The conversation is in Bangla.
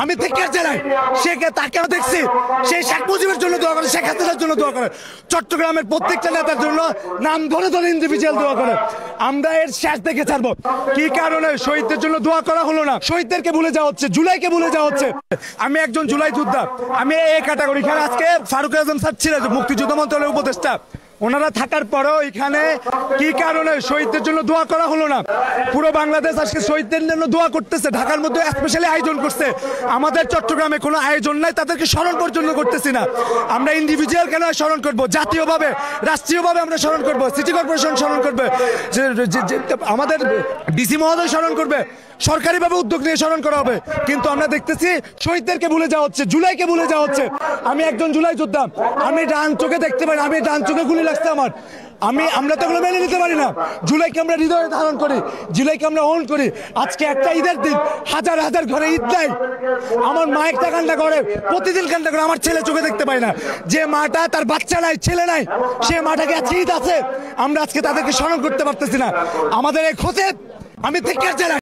আমি ধিক্কার জানাই। তাকেও দেখছি, সে শেখ মুজিবের জন্য দোয়া করে, শেখ হাসিনার জন্য দোয়া করে, চট্টগ্রামের প্রত্যেকটা নেতার জন্য নাম ধরে ধরে ইন্ডিভিজুয়াল দোয়া করে। আমরা এর শেষ দেখে ছাড়বো। কি কারণে শহীদদের জন্য দোয়া করা হলো না? শহীদদেরকে ভুলে যাওয়া হচ্ছে, জুলাইকে ভুলে যাওয়া হচ্ছে। আমি একজন জুলাই যোদ্ধা, আমি এই ক্যাটাগরি। এখানে আজকে ফারুক আজম স্যার ছিলেন, মুক্তিযুদ্ধ মন্ত্রণালয়ের উপদেষ্টা। ওনারা থাকার পরেও এখানে কি কারণে শহীদদের জন্য দোয়া করা হলো না? পুরো বাংলাদেশ আজকে শহীদদের জন্য দোয়া করতেছে, ঢাকার মধ্যে স্পেশালি আয়োজন করছে। আমাদের চট্টগ্রামে কোনো আয়োজন নাই, তাদেরকে স্মরণ পর্যন্ত করতেছি না। আমরা ইন্ডিভিজুয়াল কেন স্মরণ করবো? জাতীয়ভাবে, রাষ্ট্রীয়ভাবে আমরা স্মরণ করবো, সিটি কর্পোরেশন স্মরণ করবে, আমাদের ডিসি মহোদয় স্মরণ করবে, সরকারিভাবে উদ্যোগ নিয়ে স্মরণ করা হবে। কিন্তু আমরা দেখতেছি শহীদদেরকে ভুলে যাওয়া হচ্ছে, জুলাইকে ভুলে যাওয়া হচ্ছে। আমি একজন জুলাই যোদ্ধা, আমি ডান চোখে দেখতে পারি, আমি ডান চোখে গুলি লাগছে আমার। আমরা তো এগুলো মেনে নিতে পারি না। জুলাইকে আমরা হৃদয়ে ধারণ করি, জুলাইকে আমরা অন করি। আজকে একটা ঈদের দিন, হাজার হাজার ঘরে ঈদ নাই। আমার মা একটা কান্না করে, প্রতিদিন কান্না করে, আমার ছেলে চোখে দেখতে পায় না। যে মাটা তার বাচ্চা নাই, ছেলে নাই, সে মাটাকে আজকে ঈদ আছে, আমরা আজকে তাদেরকে স্মরণ করতে পারতেছি না। আমাদের এই ক্ষতে আমি ধিক্কার জানাই।